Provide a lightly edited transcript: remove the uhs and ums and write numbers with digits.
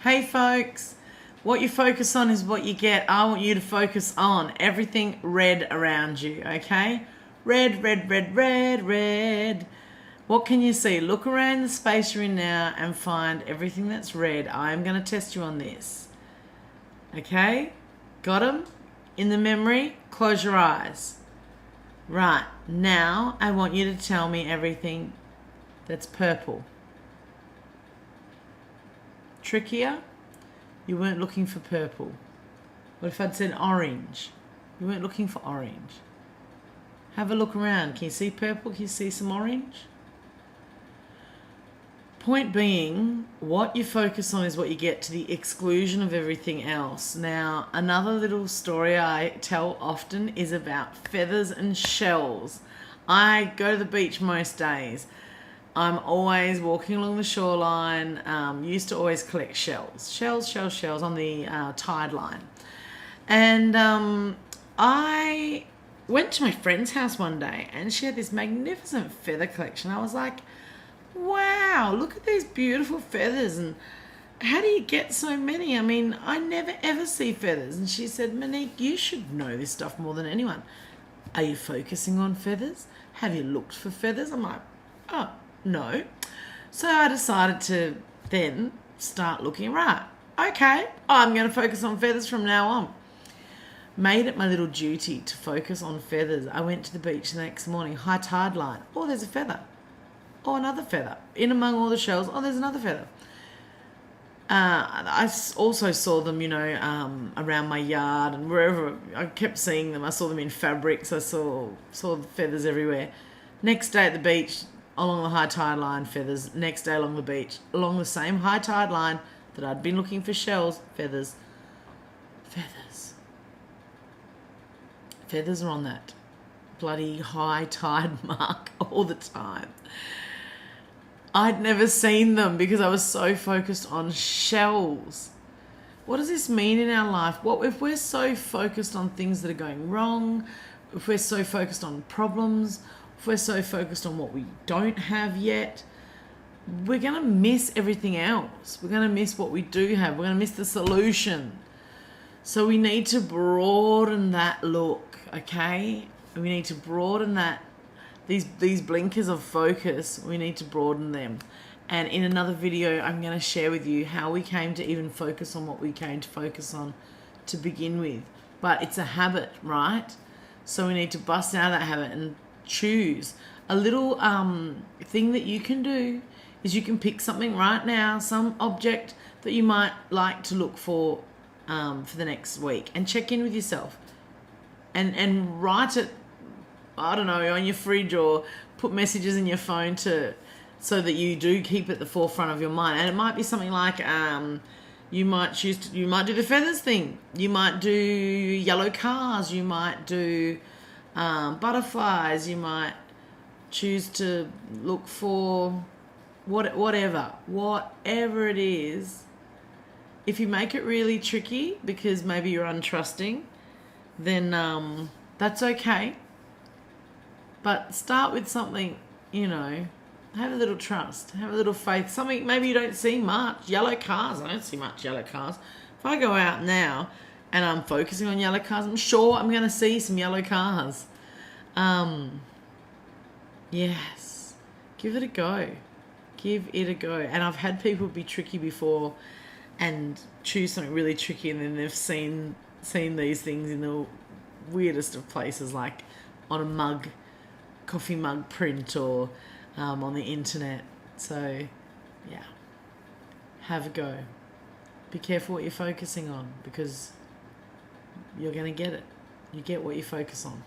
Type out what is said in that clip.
Hey folks, what you focus on is what you get. I want you to focus on everything red around you, okay? Red, red, red, red, red. What can you see? Look around the space you're in now and find everything that's red. I'm going to test you on this. Okay? Got them? In the memory, close your eyes. Right, now I want you to tell me everything that's purple. Trickier? You weren't looking for purple. What if I'd said orange? You weren't looking for orange. Have a look around. Can you see purple? Can you see some orange? Point being, what you focus on is what you get to the exclusion of everything else. Now, another little story I tell often is about feathers and shells. I go to the beach most days. I'm always walking along the shoreline. Used to always collect shells on the tide line. And I went to my friend's house one day and she had this magnificent feather collection. I was like, wow, look at these beautiful feathers, and how do you get so many? I mean, I never ever see feathers. And she said, Monique, you should know this stuff more than anyone. Are you focusing on feathers? Have you looked for feathers? I'm like, oh, no. So I decided to then start looking. Right, okay, I'm going to focus on feathers from now on. Made it my little duty to focus on feathers. I went to the beach the next morning, high tide line. Oh, there's a feather. Oh, another feather. In among all the shells, oh, there's another feather. I also saw them, around my yard and wherever. I kept seeing them. I saw them in fabrics. I saw the feathers everywhere. Next day at the beach, along the high tide line, feathers. Next day along the beach, along the same high tide line that I'd been looking for shells, feathers. Feathers. Feathers are on that bloody high tide mark all the time. I'd never seen them because I was so focused on shells. What does this mean in our life? What if we're so focused on things that are going wrong? If we're so focused on problems? If we're so focused on what we don't have yet? We're going to miss everything else. We're going to miss what we do have. We're going to miss the solution. So we need to broaden that look, okay? We need to broaden that. These blinkers of focus, we need to broaden them. And in another video, I'm going to share with you how we came to even focus on what we came to focus on to begin with. But it's a habit, right? So we need to bust out of that habit and choose. A little thing that you can do is you can pick something right now, some object that you might like to look for the next week, and check in with yourself and write it, I don't know, on your fridge, or put messages in your phone so that you do keep it at the forefront of your mind. And it might be something like you might do the feathers thing. You might do yellow cars. You might do butterflies. You might choose to look for whatever it is. If you make it really tricky because maybe you're untrusting, then that's okay. But start with something, have a little trust, have a little faith. Something maybe you don't see much. Yellow cars, I don't see much yellow cars. If I go out now and I'm focusing on yellow cars, I'm sure I'm going to see some yellow cars. Yes, give it a go. Give it a go. And I've had people be tricky before and choose something really tricky, and then they've seen these things in the weirdest of places, like on a mug, coffee mug print, or on the internet. So yeah, have a go. Be careful what you're focusing on, because you're going to get it. You get what you focus on.